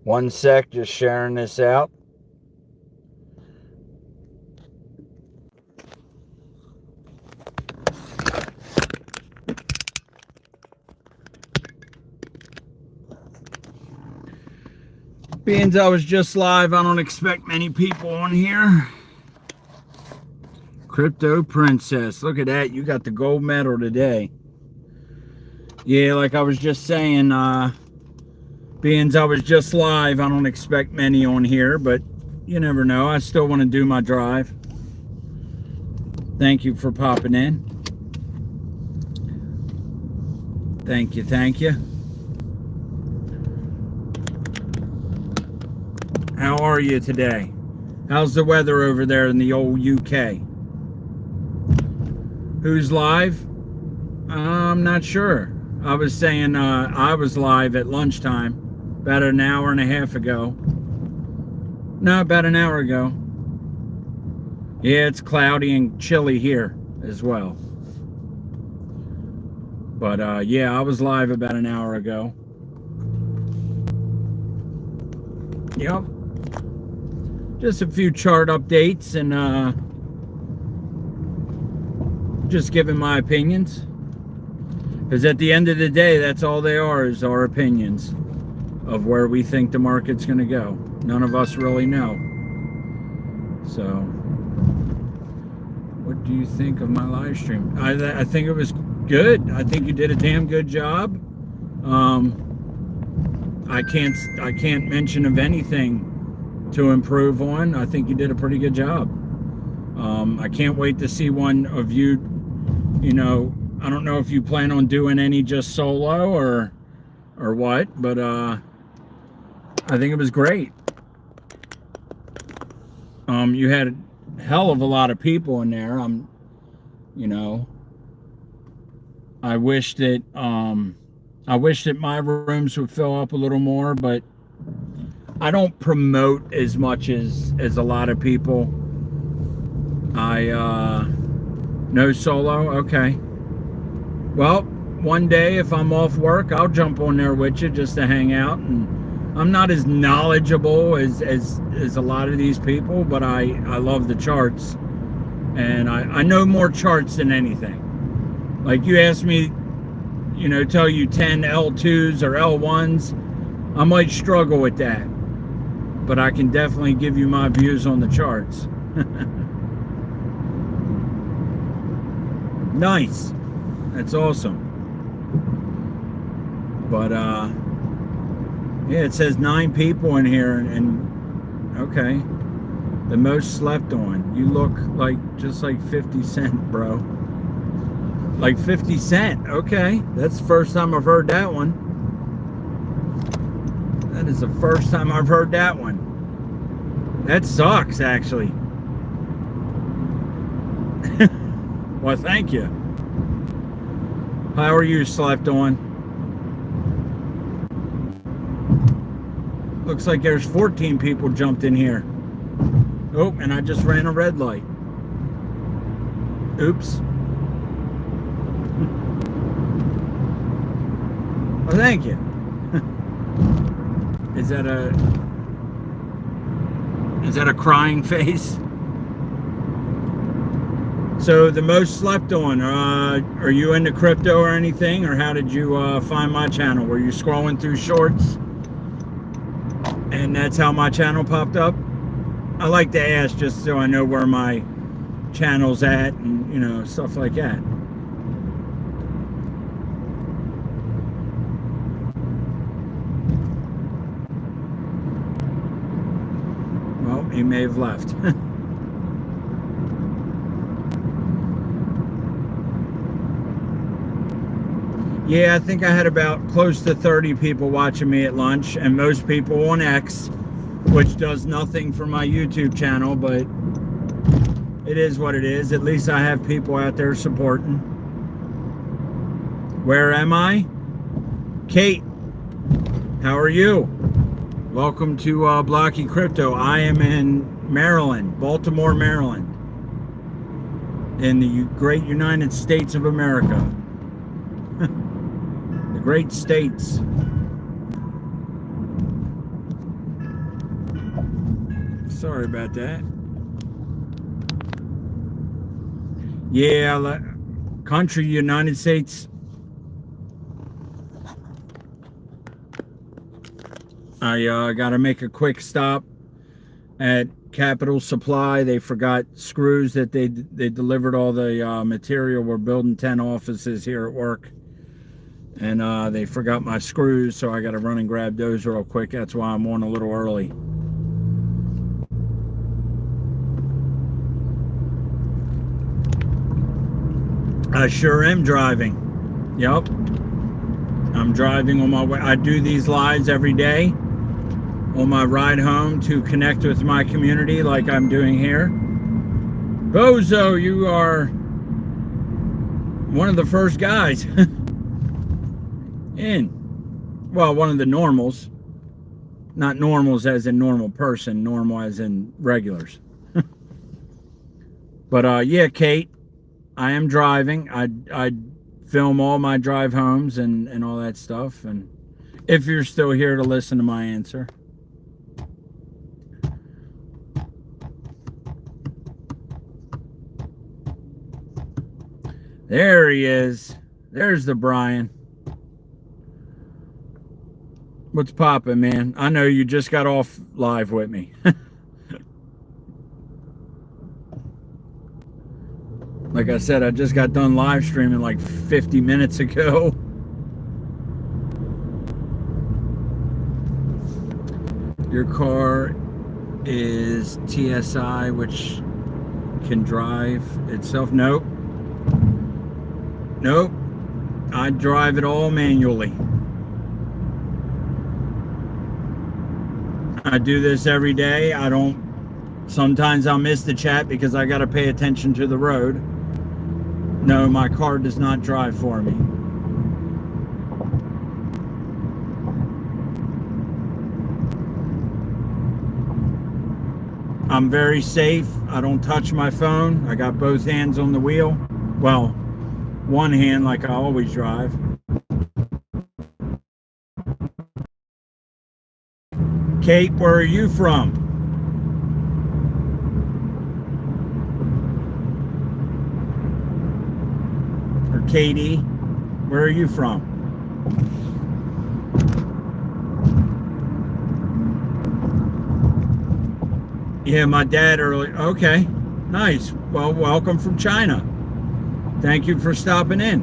One sec, just sharing this out. Being I was just live, I don't expect many people on here. Crypto Princess, look at that. You got the gold medal today. Yeah, like I was just saying, being I was just live, I don't expect many on here, but you never know. I still want to do my drive. Thank you for popping in. Thank you, thank you. How are you today? How's the weather over there in the old UK? Who's live? I'm not sure. I was saying I was live at lunchtime about an hour and a half ago. No, about an hour ago. Yeah, it's cloudy and chilly here as well. But yeah, I was live about an hour ago. Yep. Just a few chart updates and just giving my opinions. Because at the end of the day, that's all they are, is our opinions of where we think the market's going to go. None of us really know. So, what do you think of my live stream? I think it was good. I think you did a damn good job. I can't mention of anything to improve on. I think you did a pretty good job. I can't wait to see one of you. You know, I don't know if you plan on doing any just solo or what, but I think it was great. You had a hell of a lot of people in there. You know, I wish that my rooms would fill up a little more, but I don't promote as much as a lot of people. No solo? Okay. Well, one day if I'm off work, I'll jump on there with you just to hang out. And I'm not as knowledgeable as a lot of these people, but I love the charts. And I know more charts than anything. Like you asked me, you know, tell you 10 L2s or L1s, I might struggle with that. But I can definitely give you my views on the charts. Nice. That's awesome. But yeah, it says 9 people in here, and okay, the most slept on. You look like just like 50 Cent, bro. Like 50 Cent. Okay, that's the first time I've heard that one. That is the first time I've heard that one. That sucks, actually. Well, thank you. How are you, slept on? Looks like there's 14 people jumped in here. Oh, and I just ran a red light. Oops. Well, thank you. Is that a crying face? So the most slept on, are you into crypto or anything, or how did you find my channel? Were you scrolling through shorts and that's how my channel popped up? I like to ask just so I know where my channel's at and, you know, stuff like that. Well, he may have left. Yeah, I think I had about close to 30 people watching me at lunch, and most people on X, which does nothing for my YouTube channel, but it is what it is. At least I have people out there supporting. Where am I? Kate, how are you? Welcome to Blocky Crypto. I am in Maryland, Baltimore, Maryland, in the great United States of America. Great states. Sorry about that. Yeah, country, United States. I got to make a quick stop at Capital Supply. They forgot screws that they delivered all the material. We're building 10 offices here at work. And they forgot my screws, so I got to run and grab those real quick. That's why I'm on a little early. I sure am driving. Yep. I'm driving on my way. I do these lives every day on my ride home to connect with my community like I'm doing here. Bozo, you are one of the first guys in. Well, one of the normals. Not normals as in normal person, normal as in regulars. But yeah, Kate, I am driving. I film all my drive homes and all that stuff. And if you're still here to listen to my answer. There he is. There's the Brian. What's poppin', man? I know you just got off live with me. Like I said, I just got done live streaming like 50 minutes ago. Your car is TSI, which can drive itself. Nope. Nope. I drive it all manually. I do this every day. Sometimes I'll miss the chat because I got to pay attention to the road. No, my car does not drive for me. I'm very safe. I don't touch my phone. I got both hands on the wheel. Well, one hand like I always drive. Kate, where are you from? Katie, where are you from? Yeah, my dad earlier. Okay, nice. Well, welcome from China. Thank you for stopping in.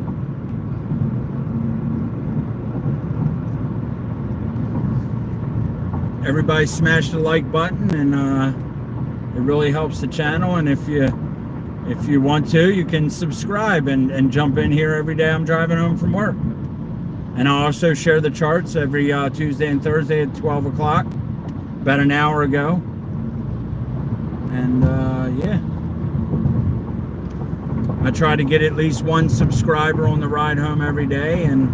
Everybody smash the like button, and it really helps the channel. And if you want to, you can subscribe and jump in here every day I'm driving home from work. And I also share the charts every Tuesday and Thursday at 12 o'clock, about an hour ago. And yeah, I try to get at least one subscriber on the ride home every day, and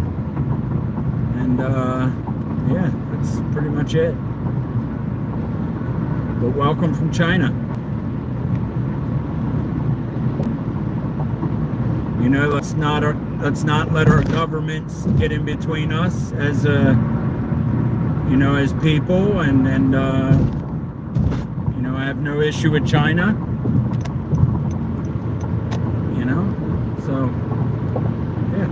yeah, that's pretty much it. But welcome from China. You know, let's not let our governments get in between us as as people, and I have no issue with China. So yeah.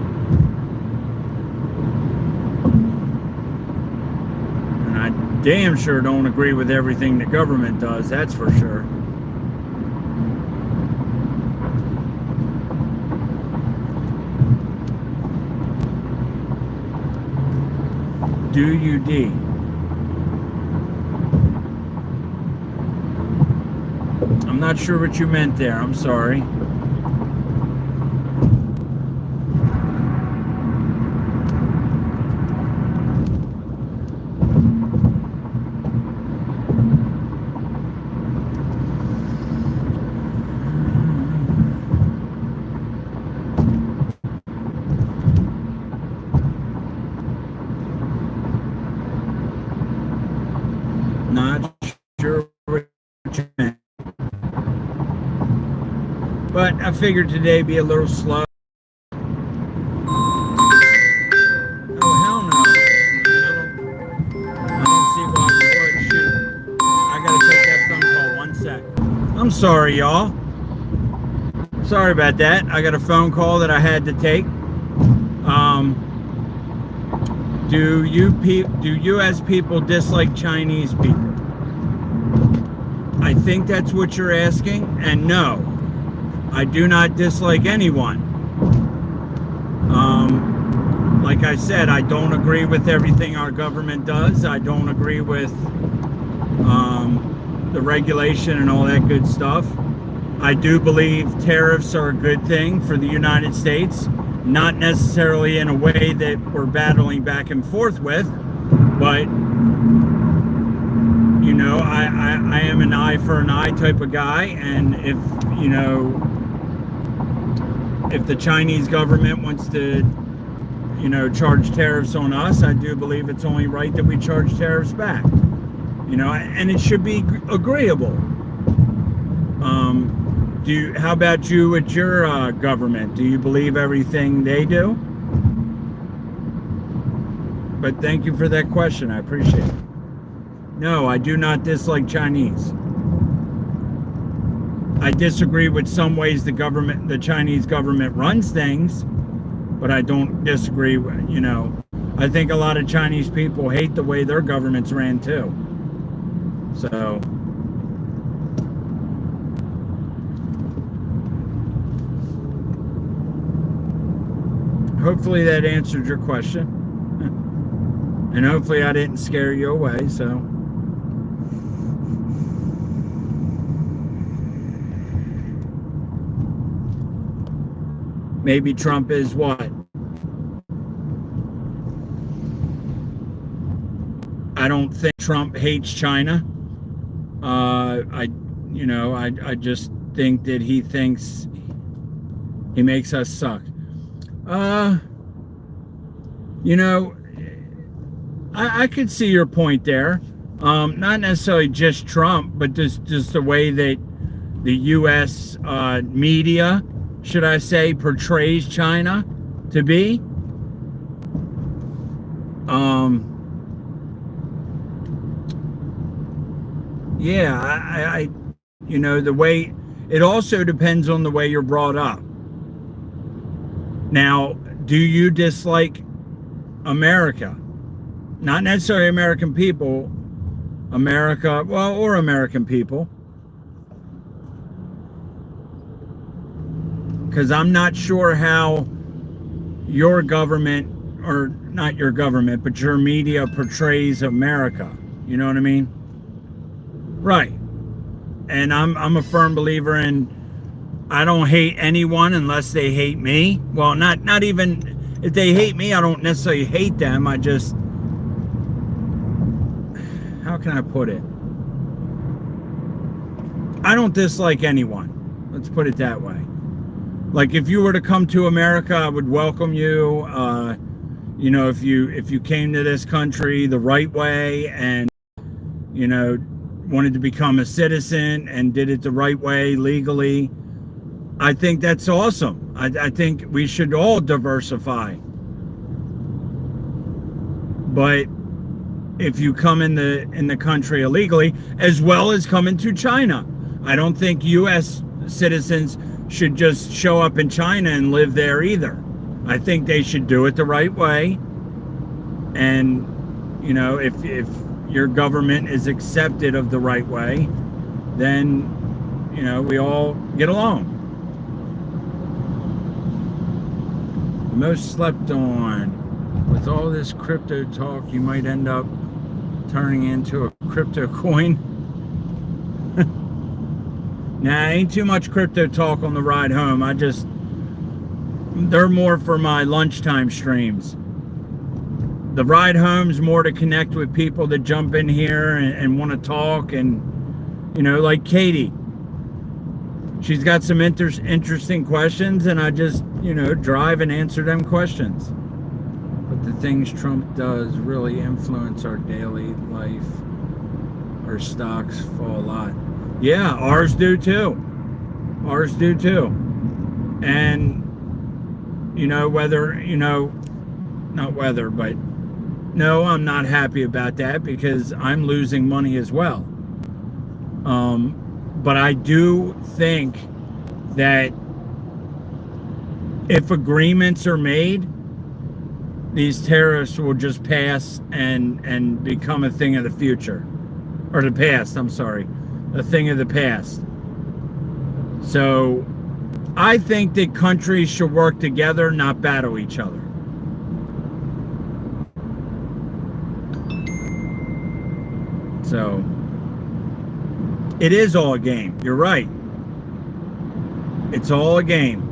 And I damn sure don't agree with everything the government does, that's for sure. DUD. I'm not sure what you meant there. I'm sorry. Not sure what you meant. But I figured today be a little slow. Oh, hell no. I don't see why we would. Shoot. I gotta take that phone call I'm sorry, y'all. Sorry about that. I got a phone call that I had to take. Do U.S. people dislike Chinese people? I think that's what you're asking, and no, I do not dislike anyone. Like I said, I don't agree with everything our government does. I don't agree with the regulation and all that good stuff. I do believe tariffs are a good thing for the United States, not necessarily in a way that we're battling back and forth with, but you know, I am an eye for an eye type of guy, and if, you know, if the Chinese government wants to, you know, charge tariffs on us, I do believe it's only right that we charge tariffs back. You know, and it should be agreeable. How about you with your government? Do you believe everything they do? But thank you for that question. I appreciate it. No, I do not dislike Chinese. I disagree with some ways the Chinese government runs things, but I don't disagree with, you know, I think a lot of Chinese people hate the way their governments ran too. So, hopefully that answered your question. And hopefully I didn't scare you away, so. Maybe Trump is what? I don't think Trump hates China. I just think that he thinks he makes us suck. You know, I could see your point there. Not necessarily just Trump, but just the way that the U.S. Media, should I say, portrays China to be. Yeah, I you know, the way, it also depends on the way you're brought up. Now, do you dislike America? Not necessarily American people, America, well, or American people. Because I'm not sure how your government, or not your government, but your media portrays America. You know what I mean? Right. And I'm a firm believer in, I don't hate anyone unless they hate me. Well, not even, if they hate me, I don't necessarily hate them. I just, how can I put it? I don't dislike anyone. Let's put it that way. Like, if you were to come to America, I would welcome you. You know, if you came to this country the right way and, you know, wanted to become a citizen and did it the right way, legally, I think that's awesome. I think we should all diversify. But if you come in the country illegally, as well as coming to China, I don't think U.S. citizens should just show up in China and live there either. I think they should do it the right way. And, you know, if your government is accepted of the right way, then, you know, we all get along. The most slept on. With all this crypto talk, you might end up turning into a crypto coin. Nah, ain't too much crypto talk on the ride home. They're more for my lunchtime streams. The ride home's more to connect with people that jump in here and want to talk, and, you know, like Katie. She's got some interesting questions, and I just, you know, drive and answer them questions. But the things Trump does really influence our daily life. Our stocks fall a lot. Yeah, ours do too. Ours do too. And, you know, whether, you know, not whether, but no, I'm not happy about that because I'm losing money as well. But I do think that if agreements are made, these tariffs will just pass and become a thing of the future. Or the past, I'm sorry. A thing of the past. So I think that countries should work together, not battle each other. So it is all a game. You're right. It's all a game.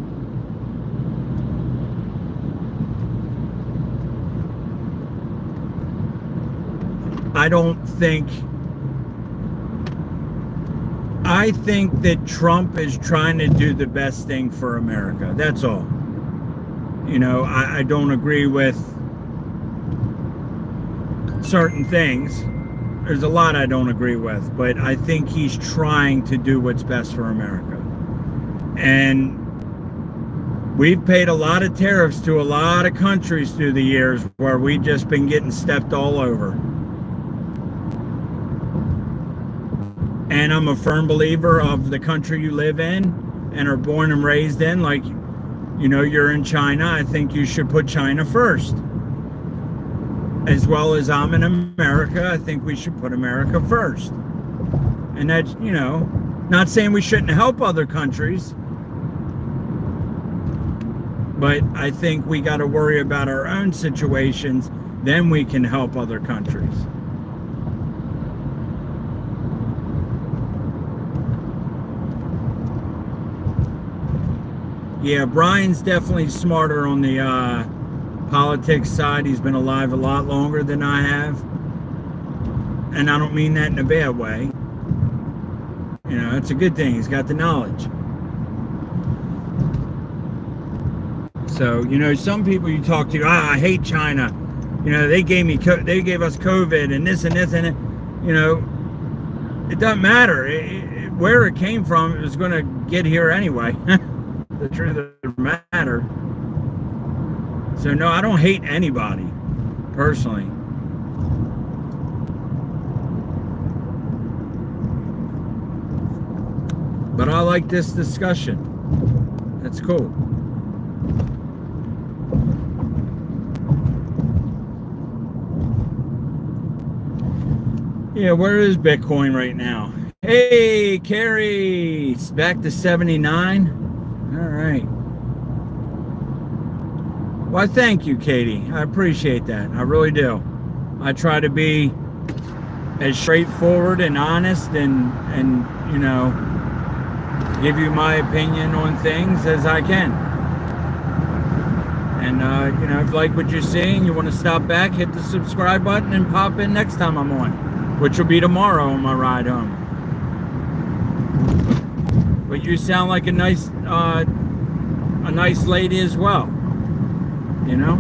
I think that Trump is trying to do the best thing for America. That's all. You know, I don't agree with certain things. There's a lot I don't agree with, but I think he's trying to do what's best for America. And we've paid a lot of tariffs to a lot of countries through the years where we've just been getting stepped all over. And I'm a firm believer of the country you live in and are born and raised in. Like, you know, you're in China. I think you should put China first. As well as I'm in America, I think we should put America first. And that's, you know, not saying we shouldn't help other countries, but I think we got to worry about our own situations, then we can help other countries. Yeah, Brian's definitely smarter on the politics side. He's been alive a lot longer than I have. And I don't mean that in a bad way. You know, it's a good thing. He's got the knowledge. So, you know, some people you talk to, I hate China. You know, they gave us COVID and this and this and it. You know, it doesn't matter. Where it came from, it was going to get here anyway. The truth of the matter. So no, I don't hate anybody personally. But I like this discussion. That's cool. Yeah, where is Bitcoin right now? Hey, Carrie, it's back to 79. All right. Well, thank you, Katie. I appreciate that. I really do. I try to be as straightforward and honest and you know, give you my opinion on things as I can. And, you know, if you like what you're seeing, you want to stop back, hit the subscribe button and pop in next time I'm on, which will be tomorrow on my ride home. But you sound like a nice lady as well, you know?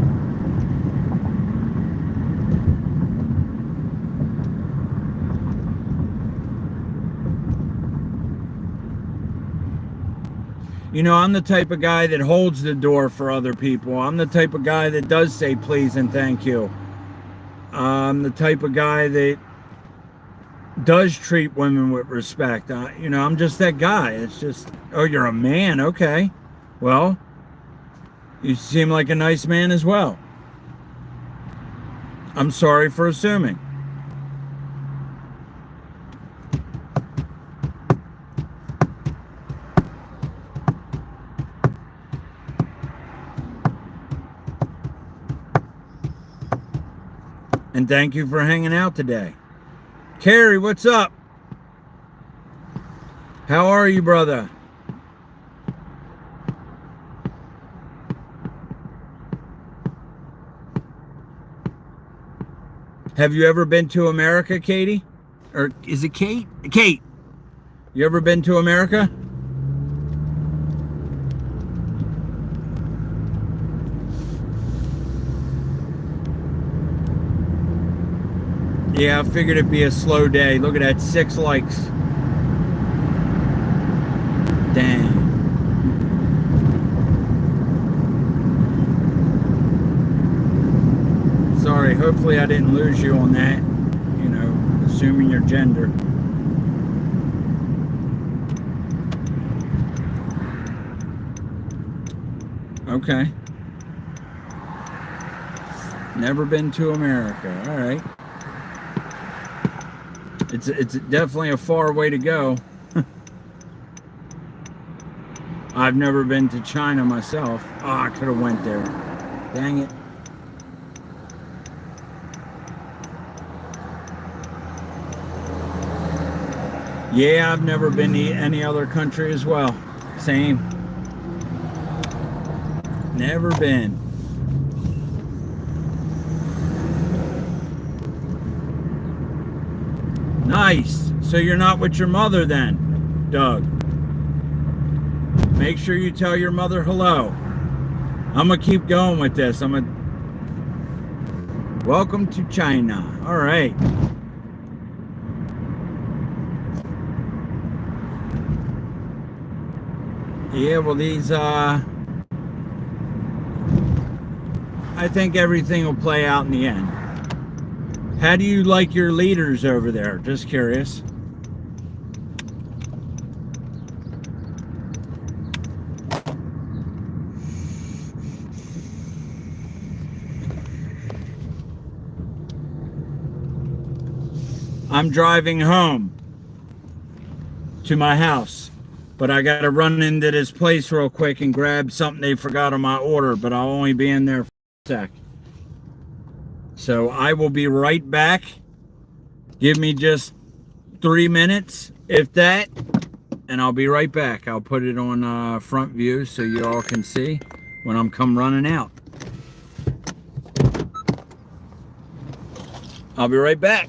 You know, I'm the type of guy that holds the door for other people. I'm the type of guy that does say please and thank you. I'm the type of guy that does treat women with respect. You know, I'm just that guy. It's just, oh, you're a man, okay. Well, you seem like a nice man as well. I'm sorry for assuming. And thank you for hanging out today. Carrie, what's up? How are you, brother? Have you ever been to America, Katie? Or is it Kate? Kate, you ever been to America? Yeah, I figured it'd be a slow day. Look at that, 6 likes. Dang. Sorry, hopefully I didn't lose you on that, you know, assuming your gender. Okay. Never been to America. All right. It's definitely a far way to go. I've never been to China myself. Oh, I could have went there. Dang it. Yeah, I've never been to any other country as well. Same. Never been. Nice. So you're not with your mother then, Doug? Make sure you tell your mother hello. I'm going to keep going with this. Welcome to China. All right. Yeah, well, these, I think everything will play out in the end. How do you like your leaders over there? Just curious. I'm driving home to my house, but I got to run into this place real quick and grab something they forgot on my order, but I'll only be in there for a sec. So I will be right back. Give me just 3 minutes, if that, and I'll be right back. I'll put it on front view so you all can see when I'm come running out. I'll be right back.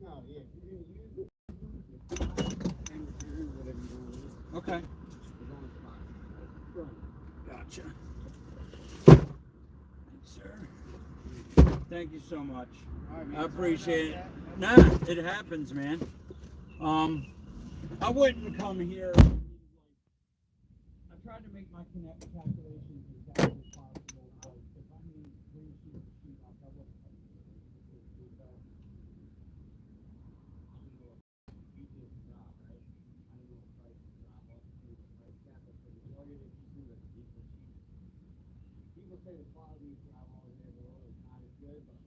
No, yeah, you didn't use it. Okay. Right. Gotcha. Thanks, sir. Thank you so much. All right, man. I appreciate it. Nah, it happens, man. I wouldn't come here. I tried to make my calculations as exact as possible, but if I need 3 sheets of sheet rock, I wouldn't come here. People say the quality of job over there is not as good, but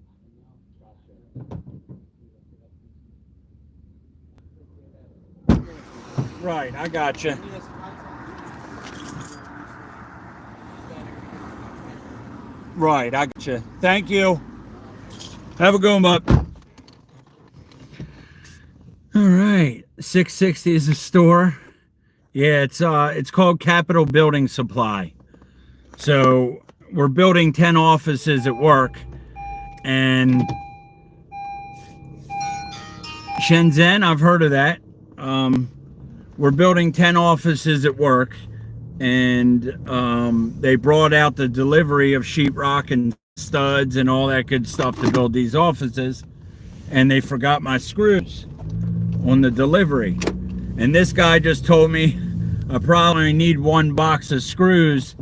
I don't know. Right, I gotcha. Right, I gotcha. Thank you. Have a good one, bud. All right, 660 is a store. Yeah, it's called Capital Building Supply. So we're building 10 offices at work, and Shenzhen, I've heard of that. We're building 10 offices at work, and they brought out the delivery of sheetrock and studs and all that good stuff to build these offices, and they forgot my screws on the delivery. And this guy just told me I probably need 1 box of screws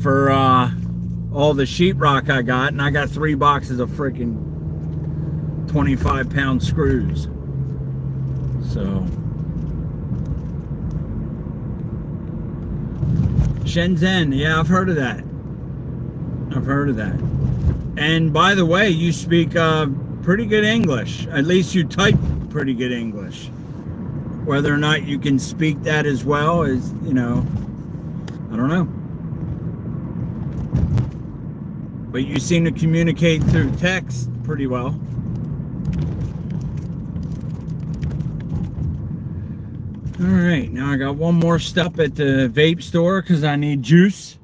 for all the sheetrock I got, and I got 3 boxes of freaking 25-pound screws. So Shenzhen, yeah, I've heard of that. I've heard of that. And by the way, you speak pretty good English. At least you type pretty good English. Whether or not you can speak that as well is, you know, I don't know. But you seem to communicate through text pretty well. All right, now I got one more stop at the vape store because I need juice.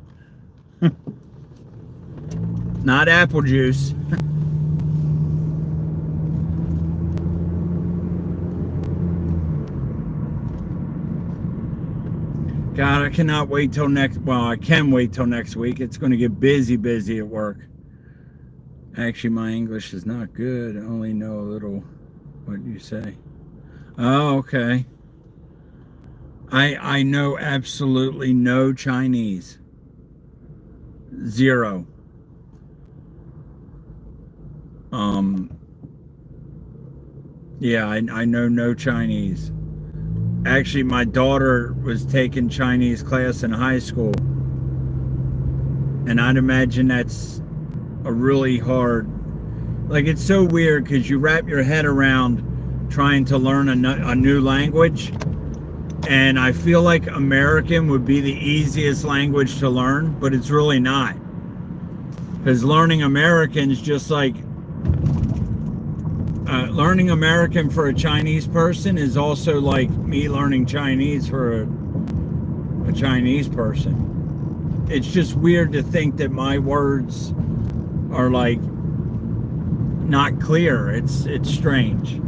Not apple juice. God, I cannot wait till next, well, I can wait till next week. It's going to get busy at work. Actually, my English is not good. I only know a little. What do you say? Oh, okay. I know absolutely no Chinese. Zero. Yeah, I know no Chinese. Actually, my daughter was taking Chinese class in high school. And I'd imagine that's a really hard, like, it's so weird because you wrap your head around trying to learn a new language. And I feel like American would be the easiest language to learn, but it's really not. Because learning American is just like, learning American for a Chinese person is also like me learning Chinese for a Chinese person. It's just weird to think that my words are like not clear. It's strange.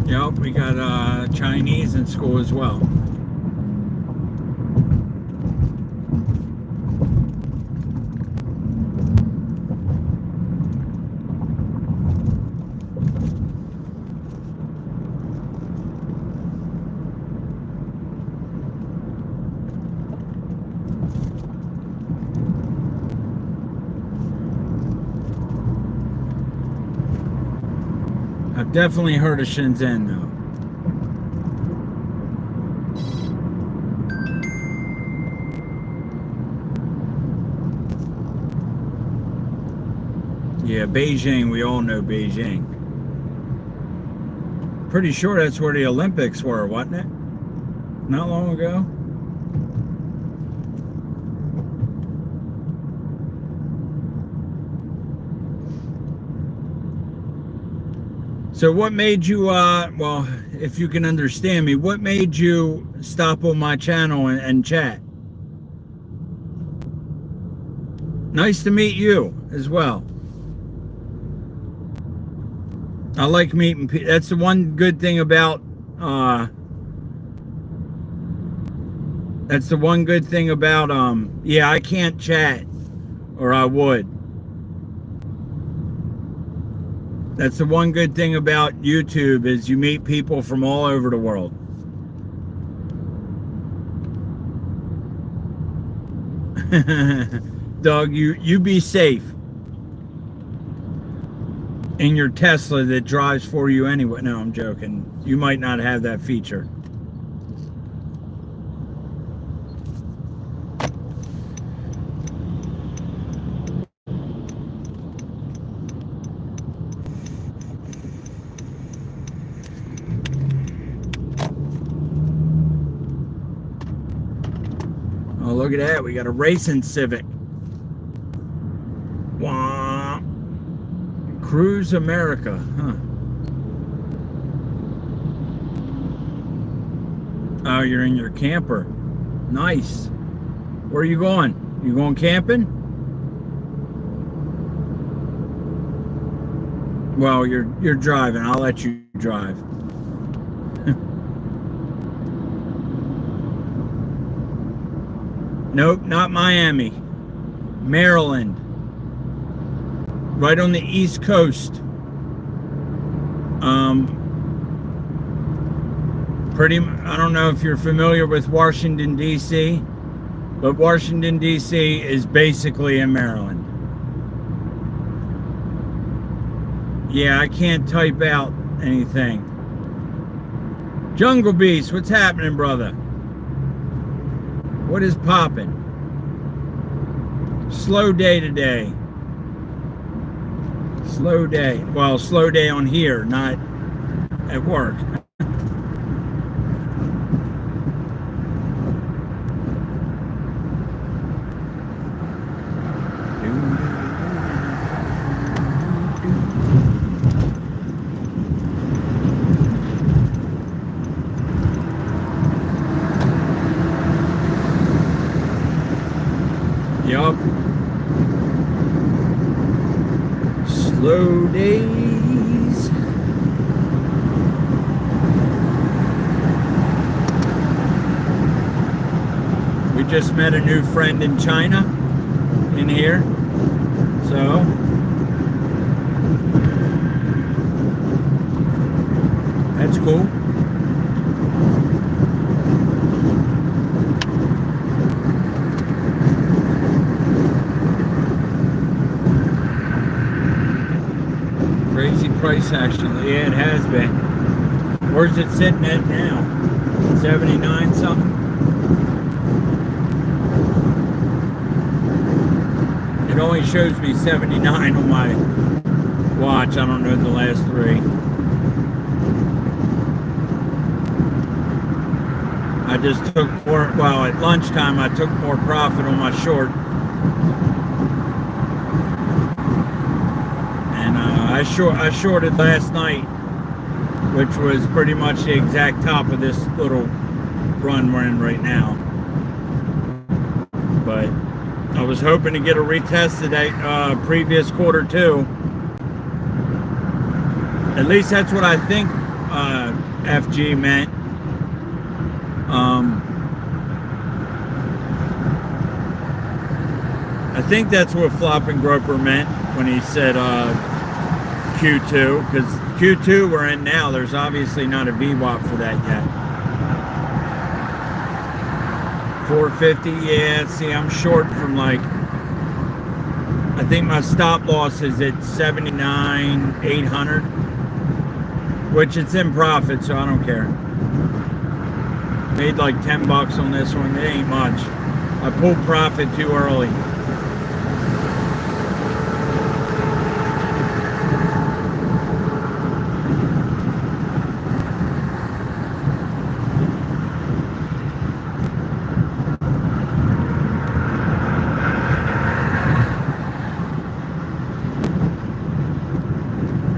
Yep, we got Chinese in school as well. I've definitely heard of Shenzhen though. Yeah, Beijing, we all know Beijing. Pretty sure that's where the Olympics were, wasn't it? Not long ago. So what made you, well, if you can understand me, what made you stop on my channel and chat? Nice to meet you as well. I like meeting people. That's the one good thing about, yeah, I can't chat, or I would. That's the one good thing about YouTube is you meet people from all over the world. Doug, you be safe in your Tesla that drives for you anyway. No, I'm joking. You might not have that feature. Oh, look at that. We got a racing Civic. Wah. Cruise America, huh? Oh, you're in your camper. Nice. Where are you going? You going camping? Well, you're driving. I'll let you drive. Nope, not Miami. Maryland. Right on the East Coast. I don't know if you're familiar with Washington, D.C., but Washington, D.C. is basically in Maryland. Yeah, I can't type out anything. Jungle Beast, what's happening, brother? What is popping? Slow day today. Slow day. Well, slow day on here, not at work. Yup. Slow days. We just met a new friend in China in here. So that's cool. Crazy price action. Yeah, it has been. Where's it sitting at now? 79 something? It only shows me 79 on my watch. I don't know the last three. I just took more, well, at lunchtime I took more profit on my short. And I shorted last night, which was pretty much the exact top of this little run we're in right now. But I was hoping to get a retest of that previous quarter too. At least that's what I think FG meant. I think that's what Flopping Groper meant when he said Q2, because Q2 we're in now, there's obviously not a VWAP for that yet. 450, yeah, see, I'm short from like, I think my stop loss is at 79,800, which it's in profit, so I don't care. Made like 10 bucks on this one, it ain't much. I pulled profit too early.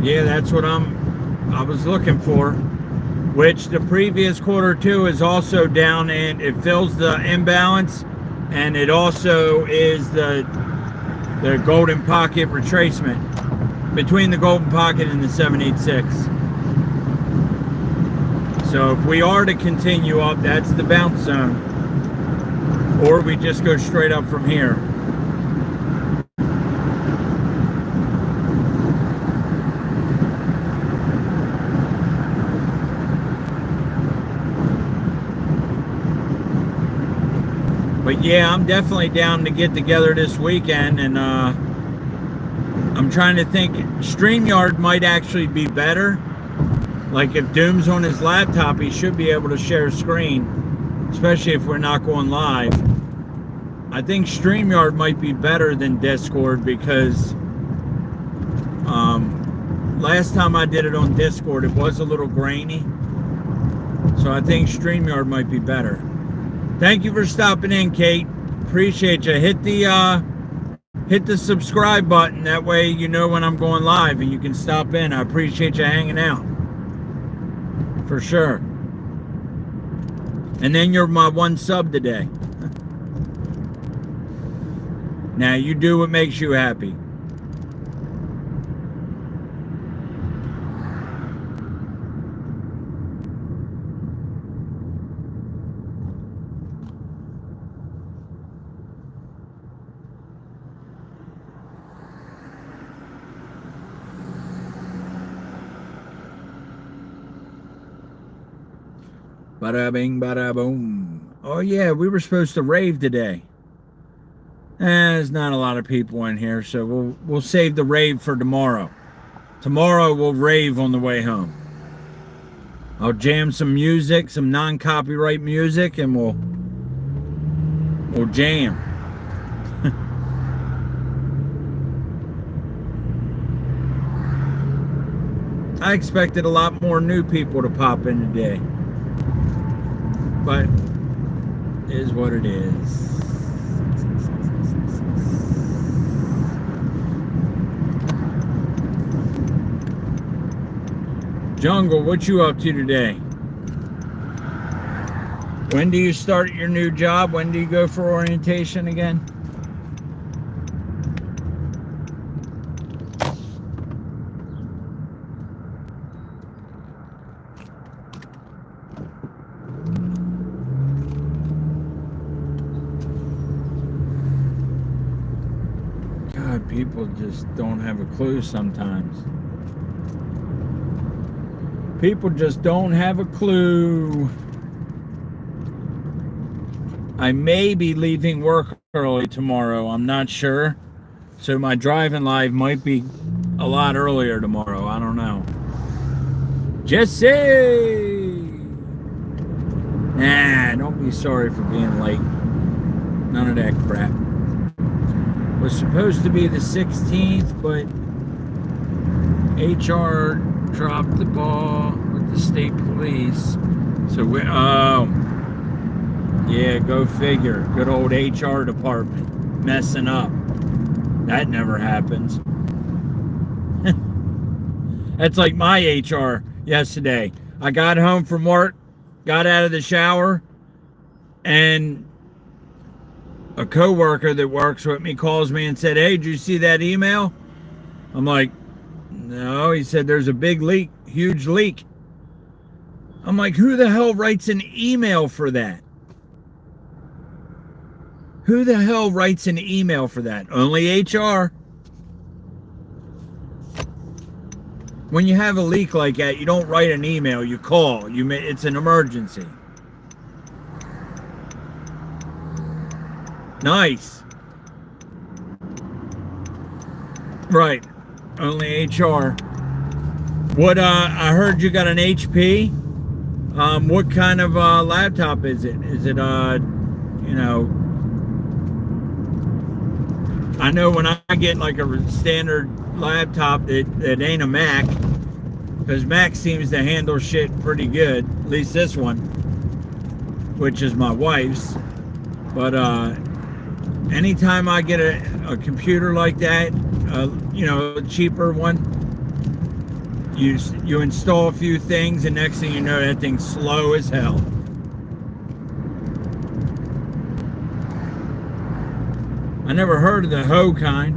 Yeah, that's what I was looking for, which the previous quarter too is also down, and it fills the imbalance, and it also is the golden pocket retracement between the golden pocket and the 786. So if we are to continue up, that's the bounce zone, or we just go straight up from here. But yeah, I'm definitely down to get together this weekend, and I'm trying to think, StreamYard might actually be better. Like if Doom's on his laptop, he should be able to share screen, especially if we're not going live. I think StreamYard might be better than Discord, because last time I did it on Discord, it was a little grainy. So I think StreamYard might be better. Thank you for stopping in, Kate. Appreciate you. Hit the subscribe button. That way you know when I'm going live and you can stop in. I appreciate you hanging out. For sure. And then you're my one sub today. Now you do what makes you happy. Bada bing, bada boom. Oh yeah, we were supposed to rave today. There's not a lot of people in here, so we'll save the rave for tomorrow. Tomorrow we'll rave on the way home. I'll jam some music, some non-copyright music, and we'll jam. I expected a lot more new people to pop in today, but it is what it is. Jungle, what you up to today? When do you start your new job? When do you go for orientation again? God, people just don't have a clue sometimes. People just don't have a clue. I may be leaving work early tomorrow. I'm not sure. So my driving live might be a lot earlier tomorrow. I don't know. Jesse! Nah, don't be sorry for being late. None of that crap. Was supposed to be the 16th, but HR dropped the ball with the state police. So yeah, go figure. Good old HR department messing up. That never happens. That's like my HR yesterday. I got home from work, got out of the shower, and a coworker that works with me calls me and said, "Hey, did you see that email?" I'm like, "No." He said, "There's a big leak, huge leak." I'm like, who the hell writes an email for that? Who the hell writes an email for that? Only HR. When you have a leak like that, you don't write an email, you call. It's an emergency. Nice. Right. Only HR. What I heard you got an HP. What kind of laptop is it? Is it I know when I get like a standard laptop, it ain't a Mac, because Mac seems to handle shit pretty good. At least this one, which is my wife's. But anytime I get a computer like that, a cheaper one, you install a few things, and next thing you know, that thing's slow as hell. I never heard of the hoe kind.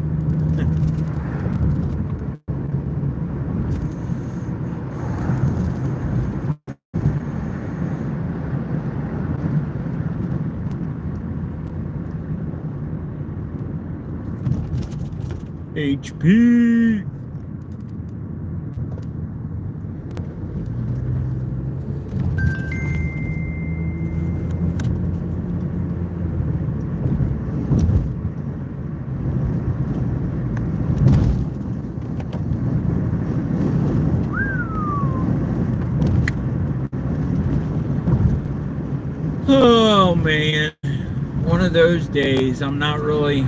HP. Oh man, one of those days. I'm not really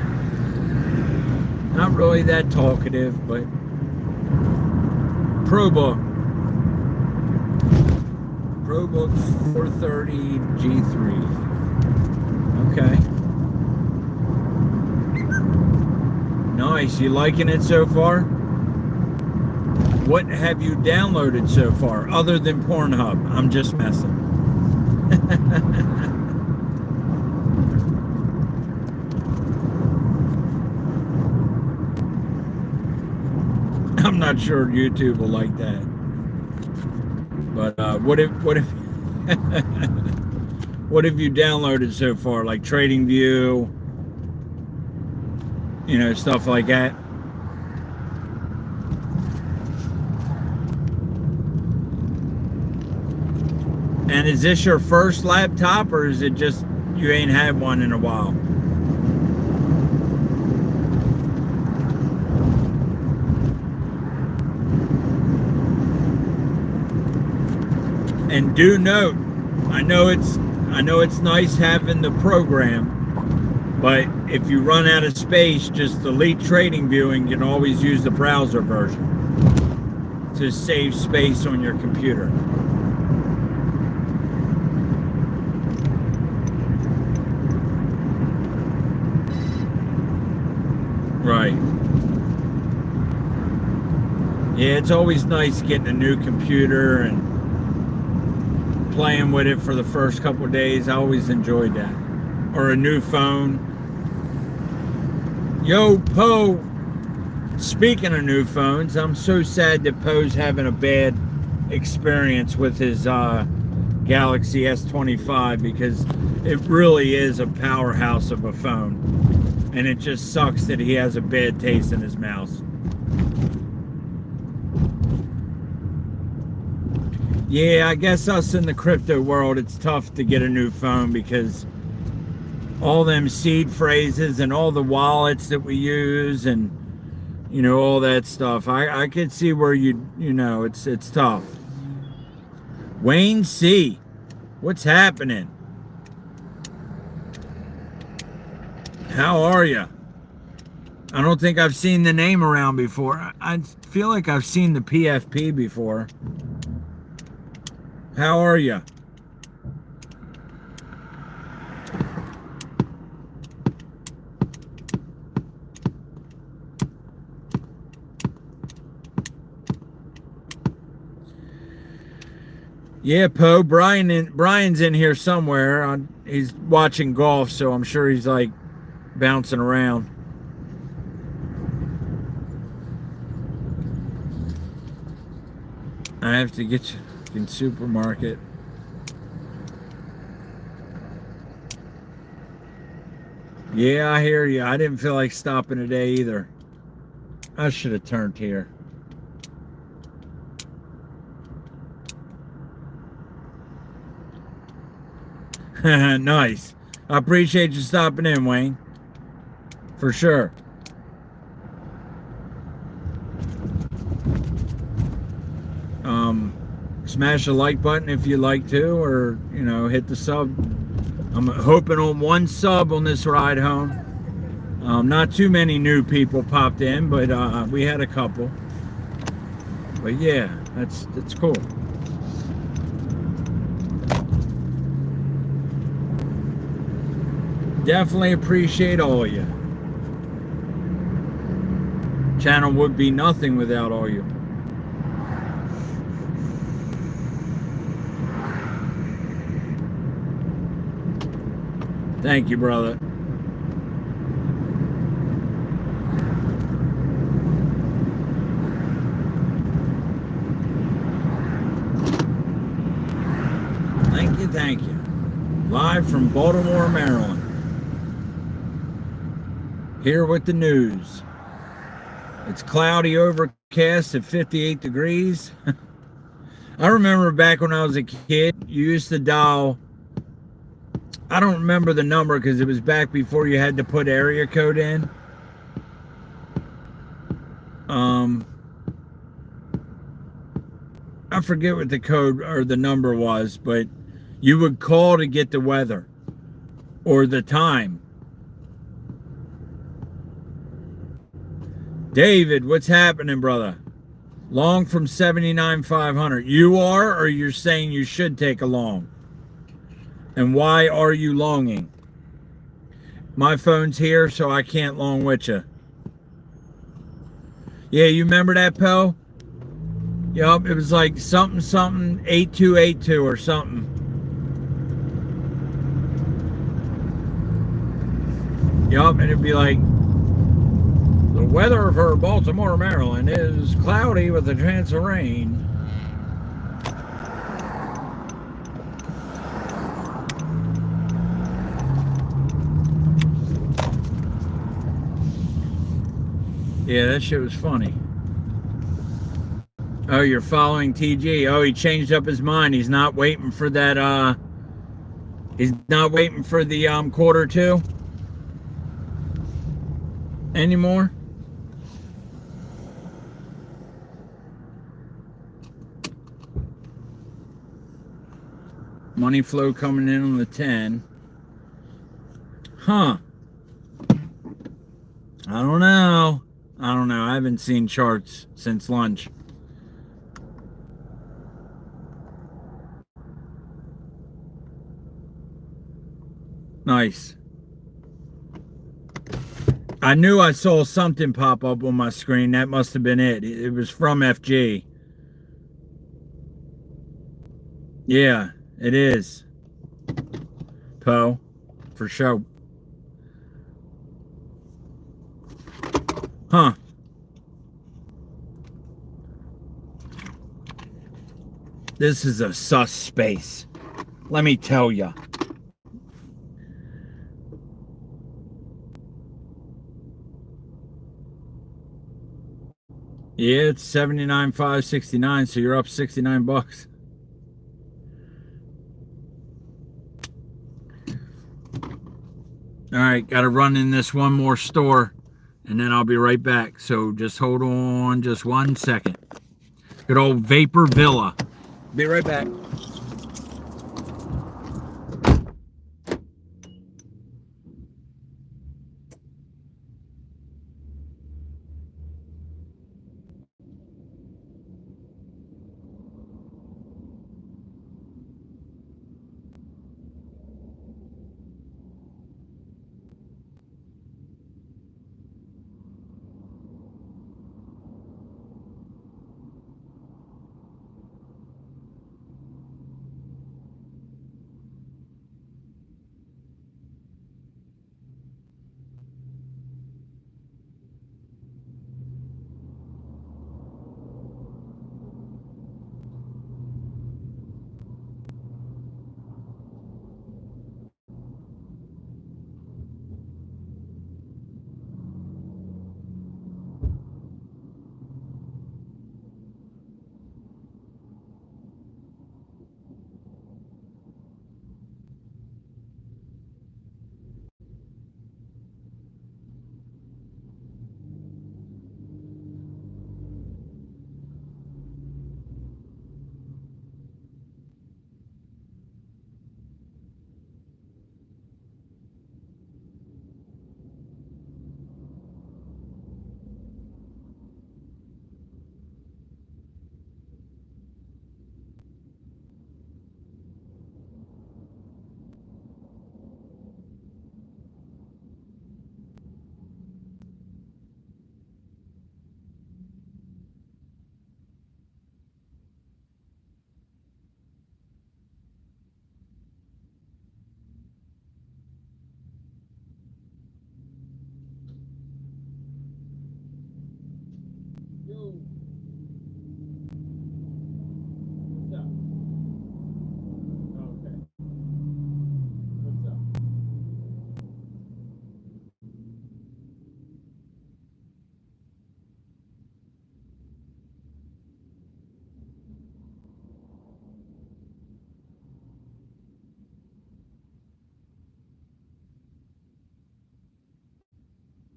that talkative, but ProBook 430 G3. Okay, nice. You liking it so far? What have you downloaded so far other than Pornhub? I'm just messing. I'm not sure YouTube will like that. But what if what have you downloaded so far? Like TradingView, stuff like that. And is this your first laptop, or is it just you ain't had one in a while? And do note, I know it's nice having the program, but if you run out of space, just delete trading view and you can always use the browser version to save space on your computer. Right. Yeah, it's always nice getting a new computer and playing with it for the first couple of days. I always enjoyed that. Or a new phone. Yo, Poe. Speaking of new phones, I'm so sad that Poe's having a bad experience with his Galaxy S25 because it really is a powerhouse of a phone. And it just sucks that he has a bad taste in his mouth. Yeah, I guess us in the crypto world, it's tough to get a new phone because all them seed phrases and all the wallets that we use and, you know, all that stuff. I could see where you know, it's tough. Wayne C. What's happening? How are you? I don't think I've seen the name around before. I feel like I've seen the PFP before. How are you? Yeah, Poe. Brian's in here somewhere. He's watching golf, so I'm sure he's like bouncing around. I have to get you in supermarket. Yeah, I hear you. I didn't feel like stopping today either. I should have turned here. Nice. I appreciate you stopping in, Wayne. For sure. Smash the like button if you like to, or, you know, hit the sub. I'm hoping on 1 sub on this ride home. Not too many new people popped in, but we had a couple. But yeah, that's cool. Definitely appreciate all of you. Channel would be nothing without all you. Thank you, brother. Thank you. Live from Baltimore, Maryland. Here with the news. It's cloudy, overcast at 58 degrees. I remember back when I was a kid, you used to dial, I don't remember the number because it was back before you had to put area code in. I forget what the code or the number was, but you would call to get the weather or the time. David, what's happening, brother? Long from 79,500. You are, or you're saying you should take a long? And why are you longing? My phone's here, so I can't long with you. Yeah, you remember that, Pell? Yup, it was like something 8282 or something. Yup, and it'd be like, the weather for Baltimore, Maryland is cloudy with a chance of rain. Yeah, that shit was funny. Oh, you're following TG. Oh, he changed up his mind. He's not waiting for that, he's not waiting for the quarter two anymore. Money flow coming in on the 10. Huh. I don't know. I haven't seen charts since lunch. Nice. I knew I saw something pop up on my screen. That must have been it. It was from FG. Yeah, it is. Poe, for sure. Huh. This is a sus space. Let me tell ya. Yeah, it's 79,569, so you're up 69 bucks. All right, got to run in this one more store, and then I'll be right back. So just hold on just 1 second. Good old Vapor Villa. Be right back.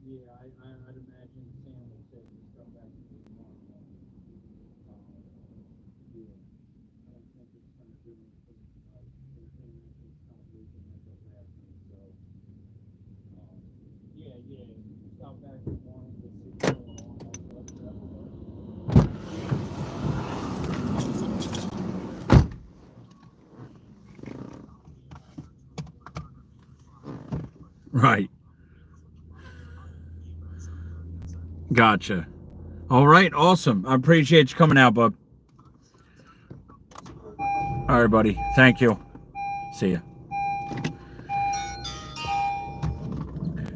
Yeah, I'd imagine Sam would say this stuff back to me tomorrow. Yeah, I don't think it's going to do anything. Anything that's not losing like the last one. So, yeah. Stop back in the morning to see what's going on. Right. Gotcha. All right, awesome. I appreciate you coming out, bub. All right, buddy. Thank you. See ya.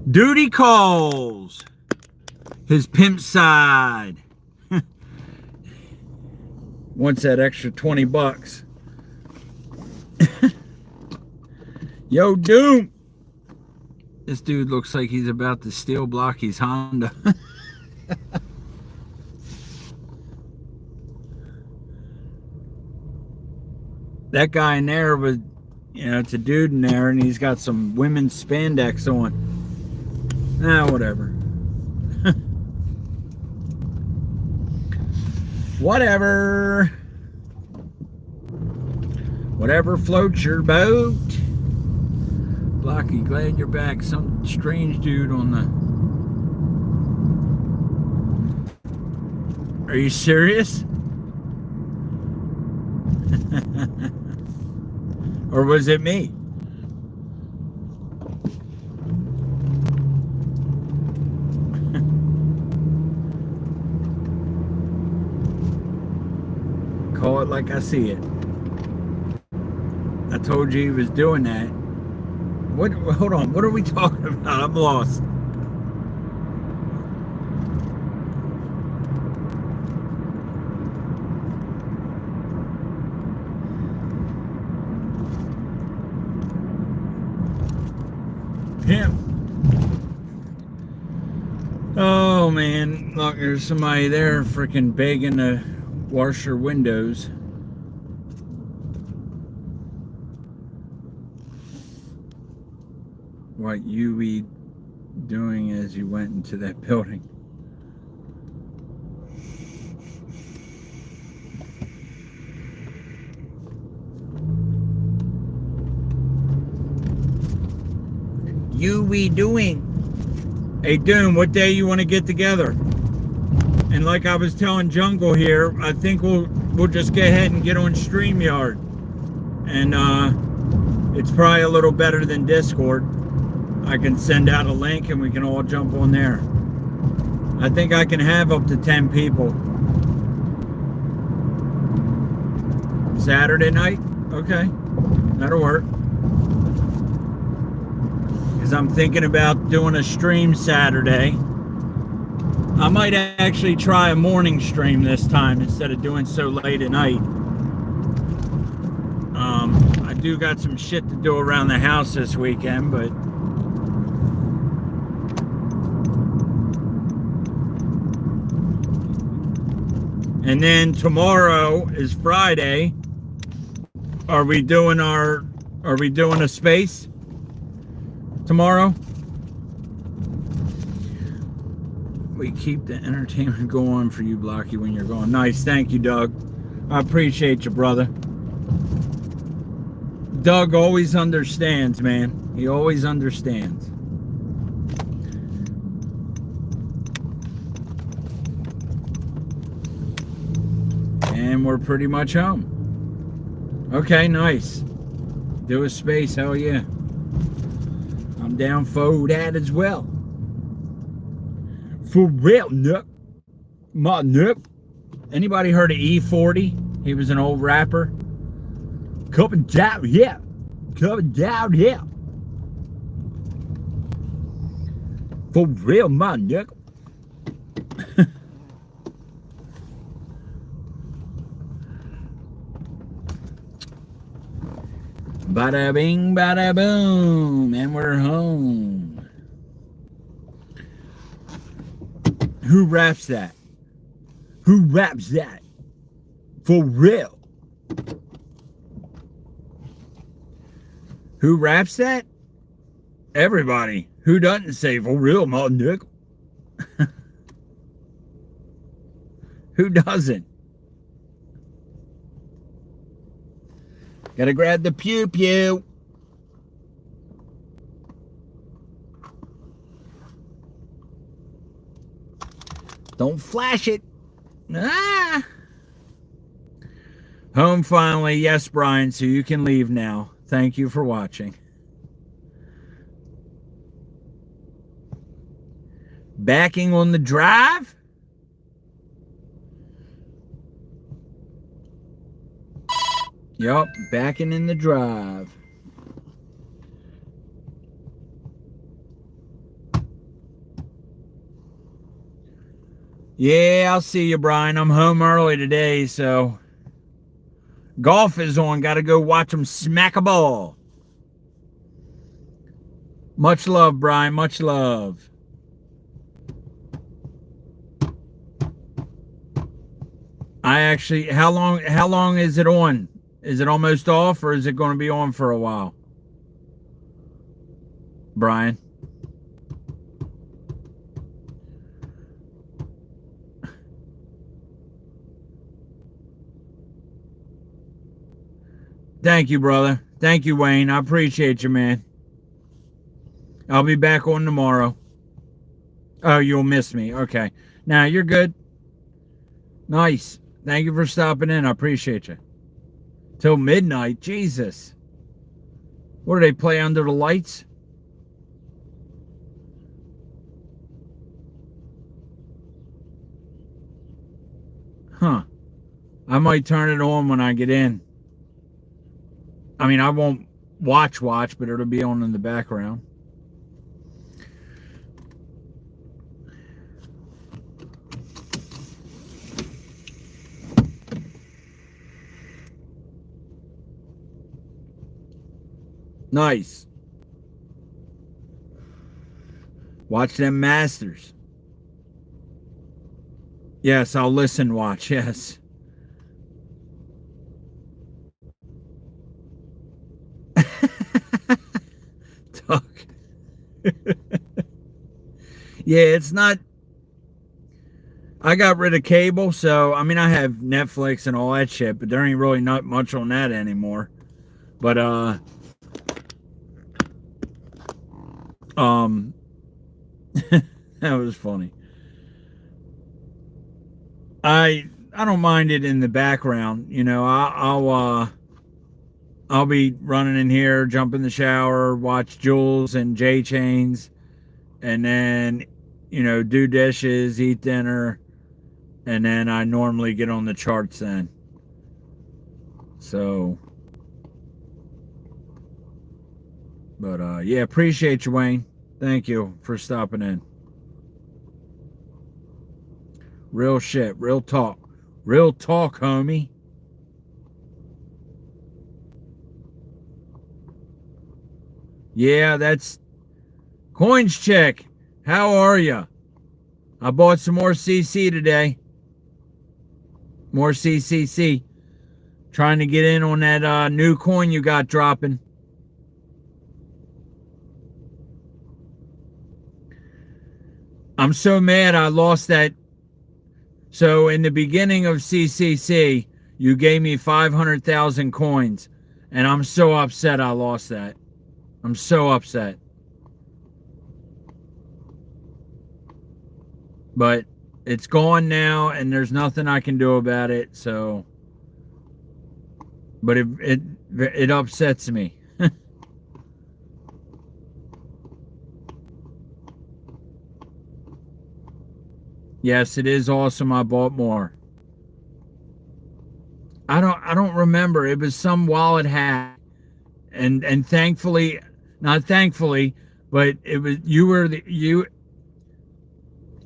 Duty calls. His pimp side. Wants that extra 20 bucks. Yo, Doom. This dude looks like he's about to steal Blocky's Honda. That guy in there was, it's a dude in there, and he's got some women's spandex on. Whatever. Whatever. Whatever floats your boat. Blocky, glad you're back. Some strange dude on the... Are you serious? Or was it me? Call it like I see it. I told you he was doing that. What? Hold on. What are we talking about? I'm lost. Him. Oh man, look, there's somebody there freaking begging to wash your windows. What you be doing as you went into that building? You be doing? Hey Doom, what day you want to get together? And like I was telling Jungle here, I think we'll just go ahead and get on StreamYard. And it's probably a little better than Discord. I can send out a link and we can all jump on there. I think I can have up to 10 people. Saturday night? Okay, that'll work. Because I'm thinking about doing a stream Saturday. I might actually try a morning stream this time instead of doing so late at night. I do got some shit to do around the house this weekend, but and then tomorrow is Friday. Are we doing a space tomorrow? We keep the entertainment going for you, Blocky, when you're going. Nice, thank you, Doug. I appreciate you, brother. Doug always understands, man. He always understands. And we're pretty much home. Okay, nice. Do a space, hell yeah. I'm down for that as well. For real, nope. Nope. Anybody heard of E40? He was an old rapper. Coming down here. Coming down here. For real, my nickel. Bada bing, bada boom. And we're home. Who raps that? Who raps that? For real? Who raps that? Everybody. Who doesn't say for real, my nickel? Who doesn't? Gotta grab the pew pew. Don't flash it. Ah. Home finally. Yes, Brian, so you can leave now. Thank you for watching. Backing on the drive? Yup, backing in the drive. Yeah, I'll see you, Brian. I'm home early today, so golf is on. Got to go watch them smack a ball. Much love, Brian. Much love. I actually, how long is it on? Is it almost off, or is it going to be on for a while? Brian. Thank you, brother. Thank you, Wayne. I appreciate you, man. I'll be back on tomorrow. Oh, you'll miss me. Okay. Now, you're good. Nice. Thank you for stopping in. I appreciate you. Till midnight. Jesus. What do they play under the lights? Huh. I might turn it on when I get in. I mean, I won't watch, but it'll be on in the background. Nice. Watch them Masters. Yes, I'll listen, watch, yes. Tuck. Yeah, it's not. I got rid of cable, so I mean I have Netflix and all that shit, but there ain't really not much on that anymore. But that was funny. I don't mind it in the background, you know. I'll be running in here, jump in the shower, watch Jules and J Chains, and then, you know, do dishes, eat dinner, and then I normally get on the charts then. So, but yeah, appreciate you, Wayne. Thank you for stopping in. Real shit, real talk. Real talk, homie. Yeah, that's Coins Check. How are you? I bought some more CC today. More CCC. Trying to get in on that new coin you got dropping. I'm so mad I lost that. So in the beginning of CCC, you gave me 500,000 coins. And I'm so upset I lost that. I'm so upset. But it's gone now, and there's nothing I can do about it. So, but it upsets me. Yes, it is awesome. I bought more. I don't remember. It was some wallet hack, and thankfully, not thankfully, but it was you.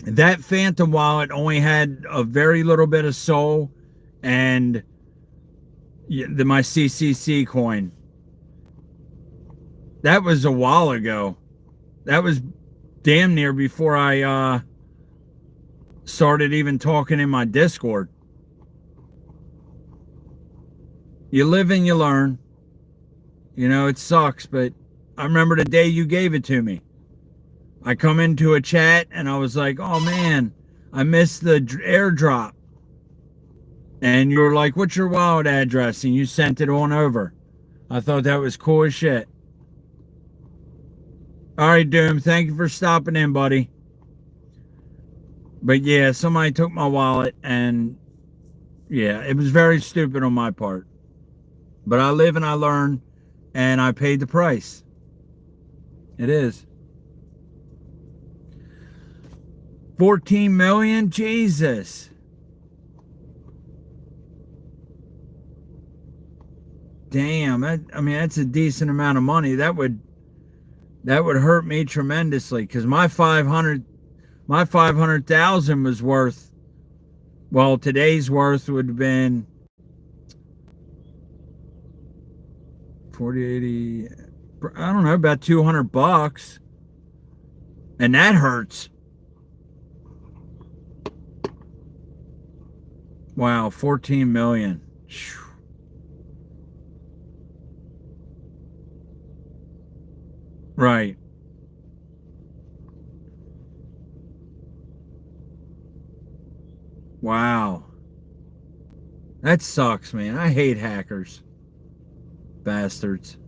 That Phantom wallet only had a very little bit of soul, and my CCC coin. That was a while ago. That was damn near before I started even talking in my Discord. You live and you learn. You know, it sucks, but I remember the day you gave it to me. I come into a chat and I was like, oh man, I missed the airdrop. And you were like, what's your wallet address? And you sent it on over. I thought that was cool as shit. All right, Doom, thank you for stopping in, buddy. But yeah, somebody took my wallet, and yeah, it was very stupid on my part. But I live and I learn, and I paid the price. It is. 14 million? Jesus. Damn, I mean, that's a decent amount of money. That would hurt me tremendously, because my 500,000 was worth, well, today's worth would have been 40, 80, I don't know, about $200. And that hurts. Wow, 14 million. Right. Wow. That sucks, man. I hate hackers. Bastards.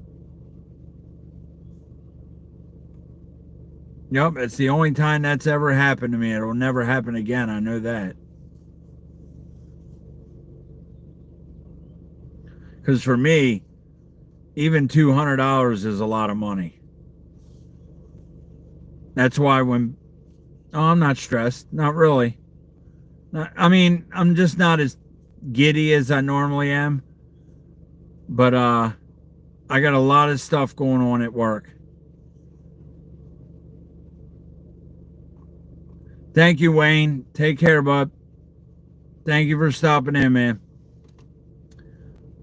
Yep, it's the only time that's ever happened to me. It'll never happen again. I know that. Because for me, even $200 is a lot of money. That's why when... Oh, I'm not stressed. Not really. I mean, I'm just not as giddy as I normally am. But I got a lot of stuff going on at work. Thank you, Wayne. Take care, bud. Thank you for stopping in, man.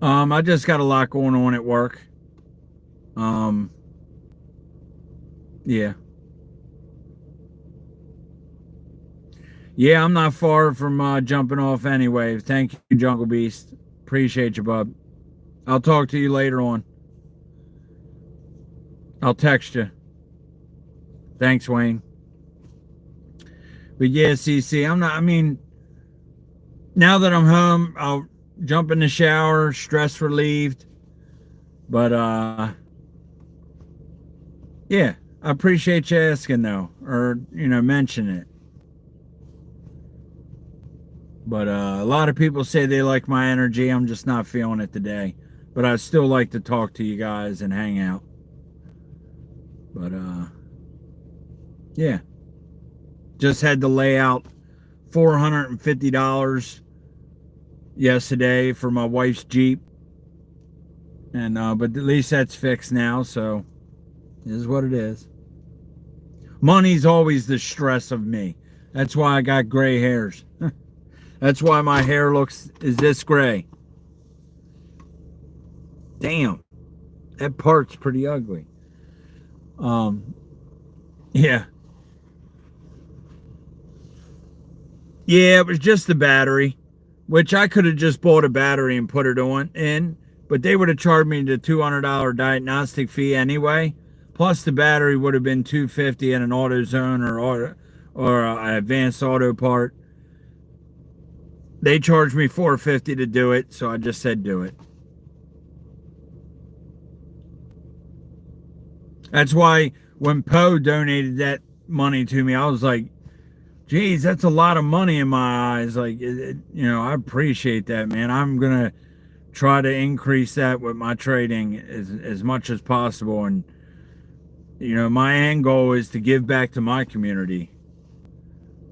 I just got a lot going on at work. Yeah. Yeah, I'm not far from jumping off anyway. Thank you, Jungle Beast. Appreciate you, bub. I'll talk to you later on. I'll text you. Thanks, Wayne. But yeah, CC, I mean, now that I'm home, I'll jump in the shower, stress relieved. But, yeah, I appreciate you asking, though, or, mention it. But a lot of people say they like my energy. I'm just not feeling it today. But I still like to talk to you guys and hang out. But, yeah. Just had to lay out $450 yesterday for my wife's Jeep. And, but at least that's fixed now, so it is what it is. Money's always the stress of me. That's why I got gray hairs. That's why my hair is this gray. Damn. That part's pretty ugly. Yeah. Yeah, it was just the battery, which I could have just bought a battery and put it in, but they would have charged me the $200 diagnostic fee anyway. Plus the battery would have been $250 at an AutoZone or an advanced auto part. They charged me $450 to do it, so I just said do it. That's why when Poe donated that money to me, I was like, geez, that's a lot of money in my eyes. Like, I appreciate that, man. I'm going to try to increase that with my trading as much as possible. And, my end goal is to give back to my community.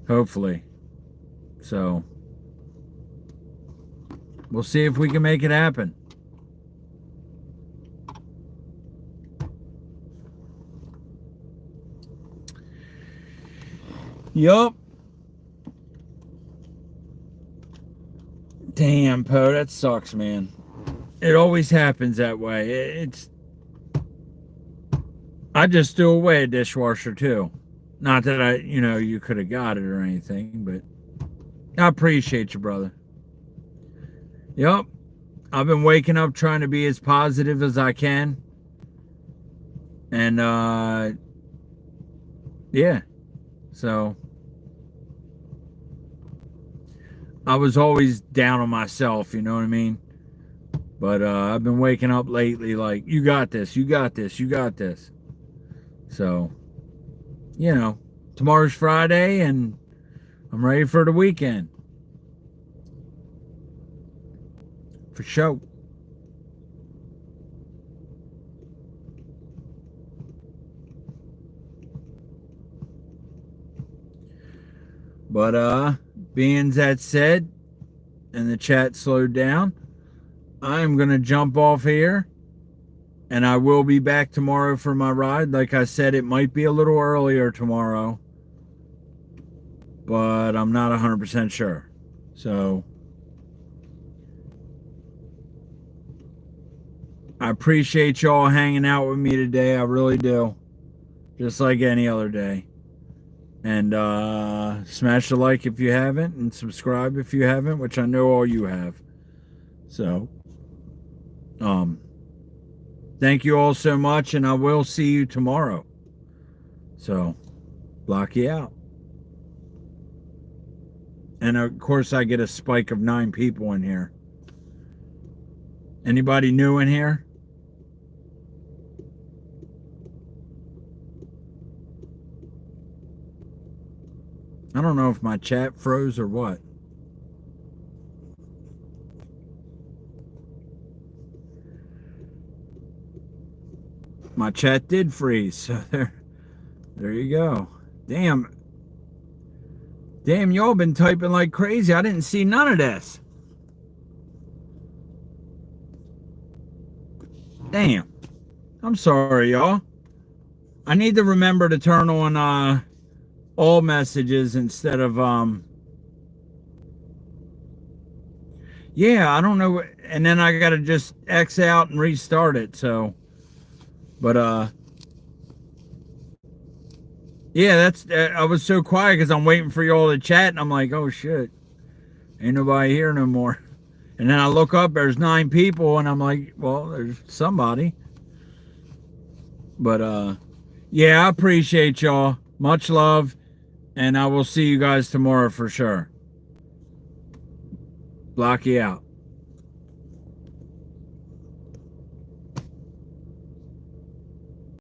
Hopefully. So, we'll see if we can make it happen. Yup. Damn, Poe, that sucks, man. It always happens that way. I just threw away a dishwasher, too. Not that you could have got it or anything, but I appreciate you, brother. Yup. I've been waking up trying to be as positive as I can. And, yeah. So, I was always down on myself, you know what I mean? But I've been waking up lately like, you got this, you got this, you got this. So, tomorrow's Friday and I'm ready for the weekend. For sure. But being that said, and the chat slowed down, I'm going to jump off here. And I will be back tomorrow for my ride. Like I said, it might be a little earlier tomorrow. But I'm not 100% sure. So, I appreciate y'all hanging out with me today. I really do. Just like any other day. And smash the like if you haven't, and subscribe if you haven't, which I know all you have. So, thank you all so much, and I will see you tomorrow. So, Blocky out. And of course, I get a spike of 9 people in here. Anybody new in here? I don't know if my chat froze or what. My chat did freeze, so there you go. Damn, y'all been typing like crazy. I didn't see none of this. Damn. I'm sorry, y'all. I need to remember to turn on all messages instead of yeah, I don't know, and then I gotta just X out and restart it. So, but yeah, that's I was so quiet because I'm waiting for y'all to chat, and I'm like, oh shit, ain't nobody here no more. And then I look up, there's 9 people, and I'm like, well, there's somebody. But yeah, I appreciate y'all. Much love, and I will see you guys tomorrow for sure. Blocky out.